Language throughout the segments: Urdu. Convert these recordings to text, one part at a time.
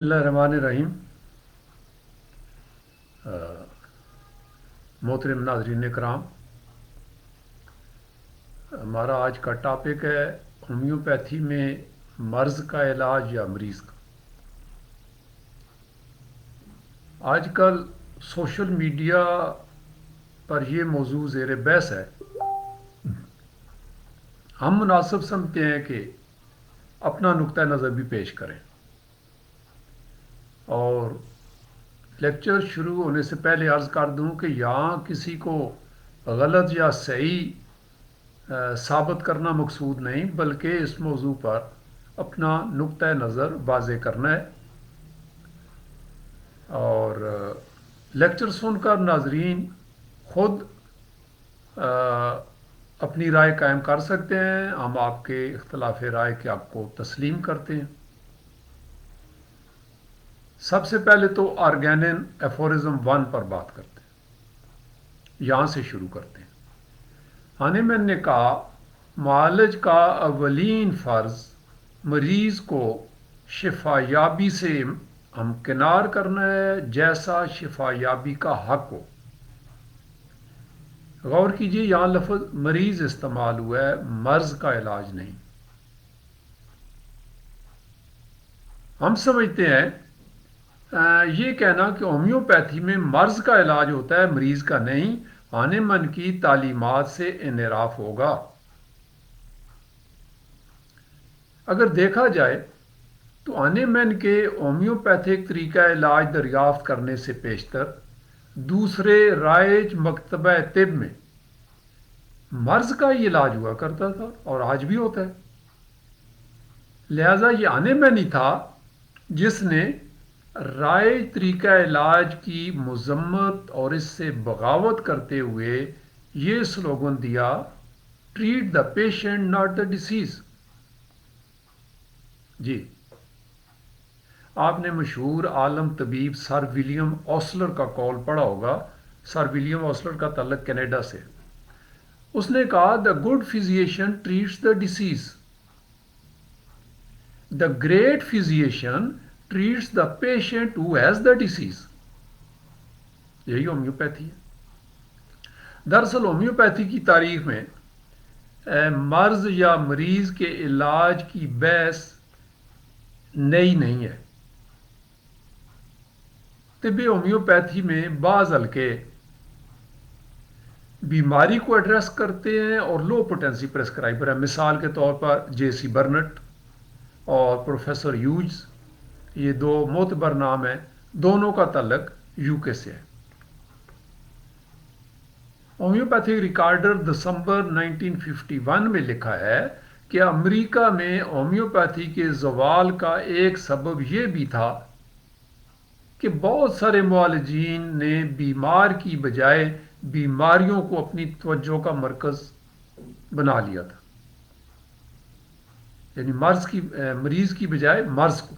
اللہ الرحمن الرحیم۔ محترم ناظرین کرام، ہمارا آج کا ٹاپک ہے ہومیوپیتھی میں مرض کا علاج یا مریض کا۔ آج کل سوشل میڈیا پر یہ موضوع زیر بحث ہے۔ ہم مناسب سمجھتے ہیں کہ اپنا نقطہ نظر بھی پیش کریں، اور لیکچر شروع ہونے سے پہلے عرض کر دوں کہ یہاں کسی کو غلط یا صحیح ثابت کرنا مقصود نہیں، بلکہ اس موضوع پر اپنا نقطہ نظر واضح کرنا ہے۔ اور لیکچر سن کر ناظرین خود اپنی رائے قائم کر سکتے ہیں۔ ہم آپ کے اختلاف رائے کے آپ کو تسلیم کرتے ہیں۔ سب سے پہلے تو آرگینن ایفورزم 1 پر بات کرتے ہیں، یہاں سے شروع کرتے ہیں۔ ہانیمن نے کہا، معالج کا اولین فرض مریض کو شفا یابی سے ہمکنار کرنا ہے، جیسا شفا یابی کا حق ہو۔ غور کیجئے، یہاں لفظ مریض استعمال ہوا ہے، مرض کا علاج نہیں۔ ہم سمجھتے ہیں یہ کہنا کہ ہومیوپیتھی میں مرض کا علاج ہوتا ہے، مریض کا نہیں، ہانیمن کی تعلیمات سے انحراف ہوگا۔ اگر دیکھا جائے تو ہانیمن کے ہومیوپیتھک طریقہ علاج دریافت کرنے سے پیشتر دوسرے رائج مکتبہ طب میں مرض کا ہی علاج ہوا کرتا تھا، اور آج بھی ہوتا ہے۔ لہذا یہ ہانیمن ہی تھا جس نے رائج طریقہ علاج کی مذمت اور اس سے بغاوت کرتے ہوئے یہ سلوگن دیا، treat the patient not the disease. جی، آپ نے مشہور عالم طبیب سر ولیم اوسلر کا قول پڑھا ہوگا۔ سر ولیم اوسلر کا تعلق کینیڈا سے۔ اس نے کہا، the good physician treats the disease, the great physician treats the patient who has the disease. یہی ہومیوپیتھی ہے۔ دراصل ہومیوپیتھی کی تاریخ میں مرض یا مریض کے علاج کی بحث نئی نہیں ہے۔ طب ہومیوپیتھی میں بعض حلقے بیماری کو ایڈریس کرتے ہیں اور لو پوٹینسی پرسکرائبر ہیں۔ مثال کے طور پر جے سی برنٹ اور پروفیسر ہیوجز، یہ دو معتبر نام ہیں، دونوں کا تعلق یو کے سے ہے۔ ہومیوپیتھک ریکارڈر دسمبر 1951 میں لکھا ہے کہ امریکہ میں ہومیوپیتھی کے زوال کا ایک سبب یہ بھی تھا کہ بہت سارے معالجین نے بیمار کی بجائے بیماریوں کو اپنی توجہ کا مرکز بنا لیا تھا، یعنی مریض کی بجائے مرض کو۔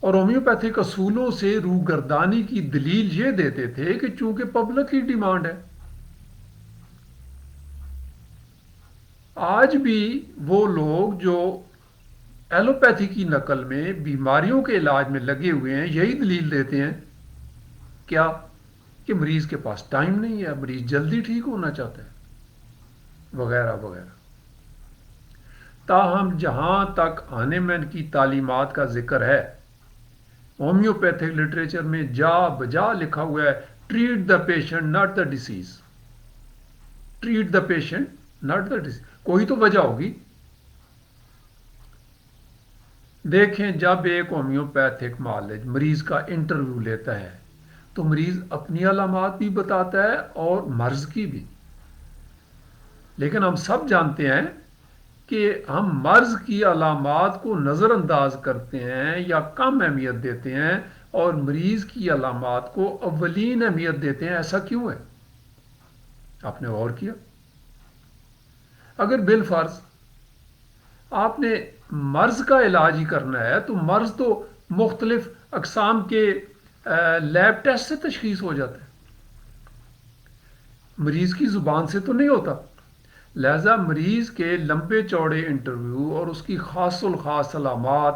اور ہومیوپیتھک اصولوں سے روگردانی کی دلیل یہ دیتے تھے کہ چونکہ پبلک کی ڈیمانڈ ہے۔ آج بھی وہ لوگ جو ایلوپیتھی کی نقل میں بیماریوں کے علاج میں لگے ہوئے ہیں، یہی دلیل دیتے ہیں کیا کہ مریض کے پاس ٹائم نہیں ہے، مریض جلدی ٹھیک ہونا چاہتا ہے، وغیرہ وغیرہ۔ تاہم جہاں تک ہانیمن کی تعلیمات کا ذکر ہے، ہومیوپیتھک لٹریچر میں جا بجا لکھا ہوا ہے، treat the patient not the disease. Treat the patient not the disease, کوئی تو وجہ ہوگی۔ دیکھیں، جب ایک ہومیوپیتھک معالج مریض کا انٹرویو لیتا ہے تو مریض اپنی علامات بھی بتاتا ہے اور مرض کی بھی، لیکن ہم سب جانتے ہیں کہ ہم مرض کی علامات کو نظر انداز کرتے ہیں یا کم اہمیت دیتے ہیں، اور مریض کی علامات کو اولین اہمیت دیتے ہیں۔ ایسا کیوں ہے؟ آپ نے غور کیا؟ اگر بالفرض آپ نے مرض کا علاج ہی کرنا ہے تو مرض تو مختلف اقسام کے لیب ٹیسٹ سے تشخیص ہو جاتا ہے، مریض کی زبان سے تو نہیں ہوتا۔ لہذا مریض کے لمبے چوڑے انٹرویو اور اس کی خاص الخاص علامات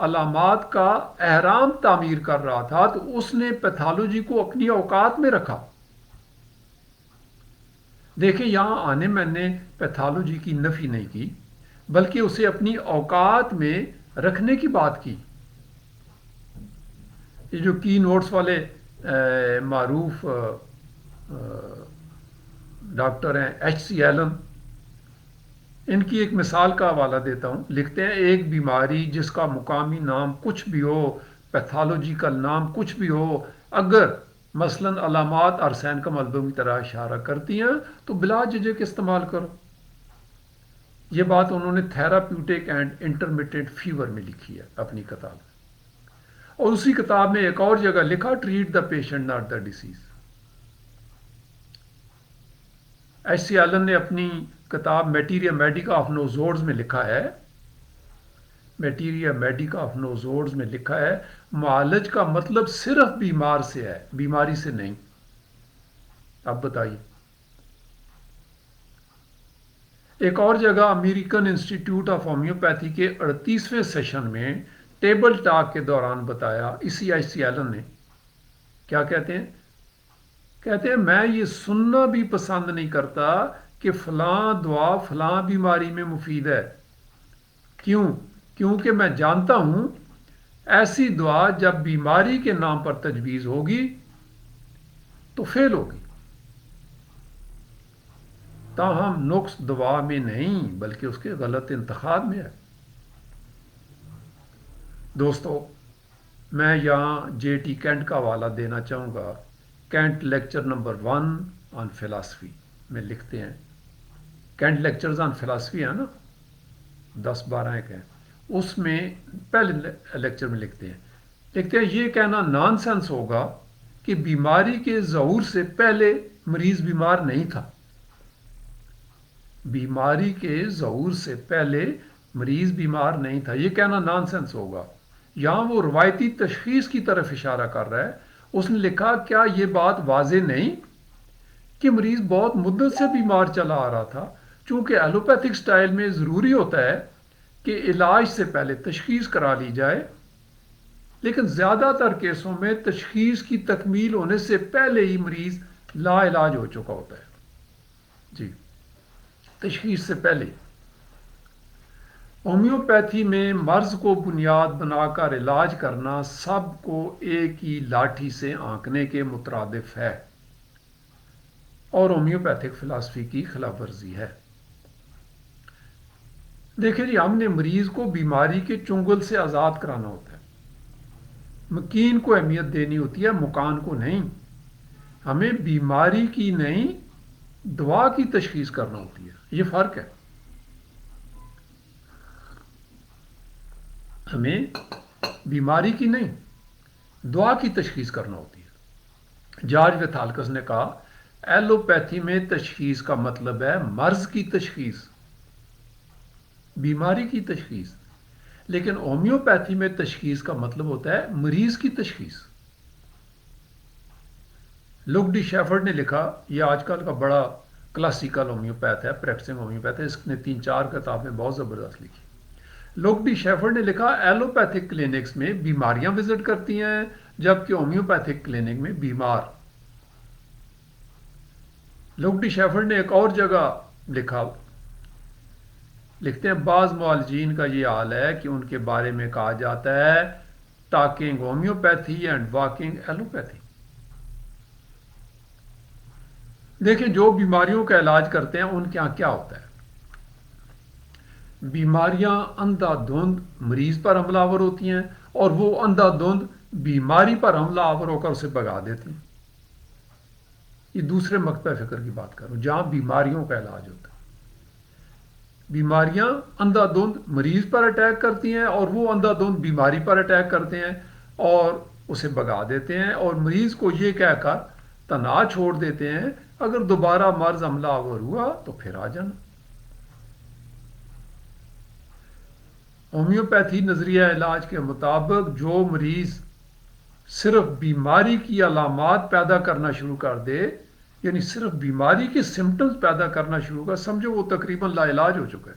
علامات کا احرام تعمیر کر رہا تھا تو اس نے پیتھالوجی کو اپنی اوقات میں رکھا. دیکھیں یہاں آنے میں نے پیتھالوجی کی نفی نہیں کی بلکہ اسے اپنی اوقات میں رکھنے کی بات کی. یہ جو کی نوٹس والے معروف ڈاکٹر ہیں ایچ سی ایلن، ان کی ایک مثال کا حوالہ دیتا ہوں. لکھتے ہیں ایک بیماری جس کا مقامی نام کچھ بھی ہو، پیتھالوجیکل نام کچھ بھی ہو، اگر مثلاً علامات ارسین کا ملبوں کی طرح اشارہ کرتی ہیں تو بلا جھجک استعمال کرو. یہ بات انہوں نے تھراپیوٹک اینڈ انٹرمیٹنٹ فیور میں لکھی ہے اپنی کتاب میں. اور اسی کتاب میں ایک اور جگہ لکھا treat the patient not the disease. H C Allen نے اپنی کتاب میٹیریا میڈیکا آف نوزوڈز میں لکھا ہے، میٹیریا میڈیکا آف نوزوڈز میں لکھا ہے معالج کا مطلب صرف بیمار سے ہے، بیماری سے نہیں. اب بتائیے. ایک اور جگہ امریکن انسٹیٹیوٹ آف ہومیوپیتھی کے 38ویں سیشن میں ٹیبل ٹاک کے دوران بتایا اسی ایچ سی ایلن نے. کیا کہتے ہیں؟ کہتے ہیں میں یہ سننا بھی پسند نہیں کرتا کہ فلاں دعا فلاں بیماری میں مفید ہے. کیوں؟ کیونکہ میں جانتا ہوں ایسی دعا جب بیماری کے نام پر تجویز ہوگی تو فیل ہوگی. تاہم نقص دعا میں نہیں بلکہ اس کے غلط انتخاب میں ہے. دوستو میں یہاں جے ٹی کینٹ کا حوالہ دینا چاہوں گا. کینٹ لیکچر نمبر 1 آن فلاسفی میں لکھتے ہیں، کینٹ لیکچرز آن فلاسفی ہے نا، 10-12 ایک ہیں، اس میں پہلے لیکچر میں لکھتے ہیں یہ کہنا نان سینس ہوگا کہ بیماری کے ظہور سے پہلے مریض بیمار نہیں تھا. بیماری کے ظہور سے پہلے مریض بیمار نہیں تھا، یہ کہنا نان سینس ہوگا. یہاں وہ روایتی تشخیص کی طرف اشارہ کر رہا ہے. اس نے لکھا کیا یہ بات واضح نہیں کہ مریض بہت مدت سے بیمار چلا آ رہا تھا. چونکہ ایلوپیتھک سٹائل میں ضروری ہوتا ہے کہ علاج سے پہلے تشخیص کرا لی جائے، لیکن زیادہ تر کیسوں میں تشخیص کی تکمیل ہونے سے پہلے ہی مریض لا علاج ہو چکا ہوتا ہے. جی، تشخیص سے پہلے. ہومیوپیتھی میں مرض کو بنیاد بنا کر علاج کرنا سب کو ایک ہی لاٹھی سے آنکنے کے مترادف ہے اور ہومیوپیتھک فلسفی کی خلاف ورزی ہے. دیکھیں جی، ہم نے مریض کو بیماری کے چنگل سے آزاد کرانا ہوتا ہے. مکین کو اہمیت دینی ہوتی ہے، مکان کو نہیں. ہمیں بیماری کی نہیں دوا کی تشخیص کرنا ہوتی ہے، یہ فرق ہے. ہمیں بیماری کی نہیں دعا کی تشخیص کرنا ہوتی ہے. جارج ویتھالکس نے کہا ایلوپیتھی میں تشخیص کا مطلب ہے مرض کی تشخیص، بیماری کی تشخیص، لیکن ہومیوپیتھی میں تشخیص کا مطلب ہوتا ہے مریض کی تشخیص. لک ڈی شیفرڈ نے لکھا، یہ آج کل کا بڑا کلاسیکل ہومیوپیتھ ہے، پریکٹسنگ ہومیوپیتھ ہے، اس نے 3-4 کتابیں بہت زبردست لکھی. لک ڈی شیفرڈ نے لکھا ایلوپیتھک کلینکس میں بیماریاں وزٹ کرتی ہیں جبکہ ہومیوپیتھک کلینک میں بیمار. لک ڈی شیفرڈ نے ایک اور جگہ لکھتے ہیں بعض معالجین کا یہ حال ہے کہ ان کے بارے میں کہا جاتا ہے talking homeopathy and walking allopathy. دیکھیں جو بیماریوں کا علاج کرتے ہیں ان کے یہاں کیا ہوتا ہے. بیماریاں اندھا دھند مریض پر حملہ آور ہوتی ہیں اور وہ اندھا دھند بیماری پر حملہ آور ہو کر اسے بھگا دیتی ہیں. یہ دوسرے مقطع فکر کی بات کروں جہاں بیماریوں کا علاج ہوتا ہے. بیماریاں اندھا دھند مریض پر اٹیک کرتی ہیں اور وہ اندھا دھند بیماری پر اٹیک کرتے ہیں اور اسے بھگا دیتے ہیں اور مریض کو یہ کہہ کر تنہا چھوڑ دیتے ہیں اگر دوبارہ مرض حملہ آور ہوا تو پھر آ جانا. ہومیوپیتھی نظریہ علاج کے مطابق جو مریض صرف بیماری کی علامات پیدا کرنا شروع کر دے، یعنی صرف بیماری کے سمٹمز پیدا کرنا شروع کر، سمجھو وہ تقریباً لا علاج ہو چکا ہے.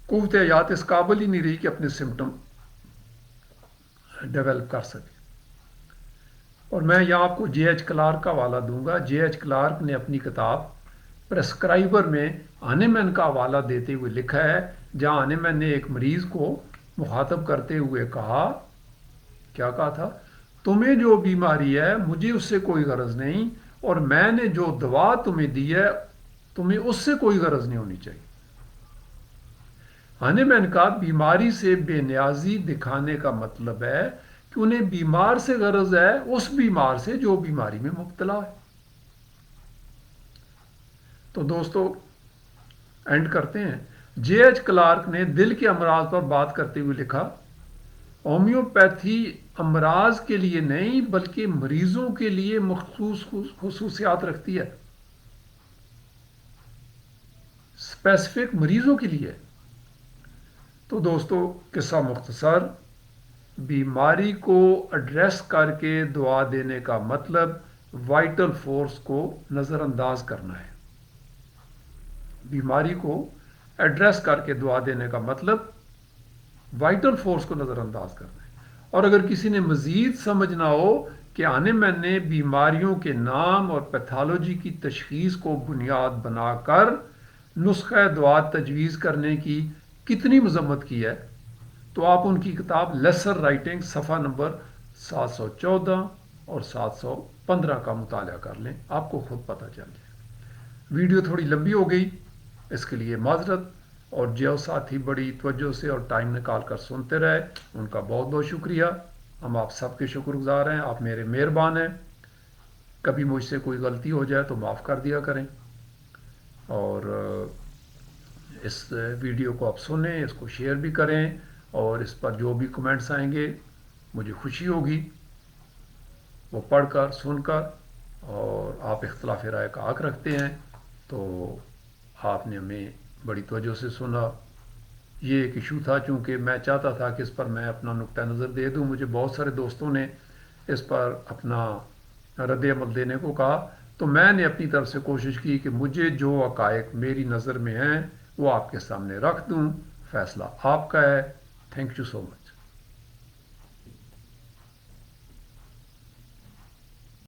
قوت حیات اس قابل ہی نہیں رہی کہ اپنے سمٹم ڈیولپ کر سکے۔ اور میں یہاں آپ کو جے ایچ کلارک کا حوالہ دوں گا۔ جے ایچ کلارک نے اپنی کتاب پرسکرائبر میں ہانیمن کا حوالہ دیتے ہوئے لکھا ہے، جہاں ہانیمن نے ایک مریض کو مخاطب کرتے ہوئے کہا، کیا کہا تھا؟ تمہیں جو بیماری ہے مجھے اس سے کوئی غرض نہیں، اور میں نے جو دوا تمہیں دی ہے تمہیں اس سے کوئی غرض نہیں ہونی چاہیے۔ ہانیمن کا بیماری سے بے نیازی دکھانے کا مطلب ہے کہ انہیں بیمار سے غرض ہے اس بیمار سے جو بیماری میں مبتلا ہے۔ تو دوستو اینڈ کرتے ہیں۔ جے ایچ کلارک نے دل کے امراض پر بات کرتے ہوئے لکھا، ہومیوپیتھی امراض کے لیے نہیں بلکہ مریضوں کے لیے مخصوص خصوصیات رکھتی ہے، اسپیسیفک مریضوں کے لیے۔ تو دوستو قصہ مختصر، بیماری کو ایڈریس کر کے دعا دینے کا مطلب وائٹل فورس کو نظر انداز کرنا ہے۔ بیماری کو ایڈریس کر کے دعا دینے کا مطلب وائٹل فورس کو نظر انداز کرنا ہے۔ اور اگر کسی نے مزید سمجھنا ہو کہ ہانیمن نے بیماریوں کے نام اور پیتھالوجی کی تشخیص کو بنیاد بنا کر نسخہ دعا تجویز کرنے کی کتنی مذمت کی ہے، تو آپ ان کی کتاب لیسر رائٹنگ صفحہ نمبر 714 اور 715 کا مطالعہ کر لیں، آپ کو خود پتہ چل جائے۔ ویڈیو تھوڑی لمبی ہو گئی، اس کے لیے معذرت، اور جو ساتھی بڑی توجہ سے اور ٹائم نکال کر سنتے رہے ان کا بہت بہت شکریہ۔ ہم آپ سب کے شکر گزار ہیں، آپ میرے مہربان ہیں۔ کبھی مجھ سے کوئی غلطی ہو جائے تو معاف کر دیا کریں، اور اس ویڈیو کو آپ سنیں، اس کو شیئر بھی کریں، اور اس پر جو بھی کمنٹس آئیں گے مجھے خوشی ہوگی وہ پڑھ کر سن کر۔ اور آپ اختلاف رائے کا حق رکھتے ہیں، تو آپ نے ہمیں بڑی توجہ سے سنا۔ یہ ایک ایشو تھا، چونکہ میں چاہتا تھا کہ اس پر میں اپنا نقطہ نظر دے دوں۔ مجھے بہت سارے دوستوں نے اس پر اپنا رد عمل دینے کو کہا، تو میں نے اپنی طرف سے کوشش کی کہ مجھے جو حقائق میری نظر میں ہیں وہ آپ کے سامنے رکھ دوں۔ فیصلہ آپ کا ہے۔ Thank you so much.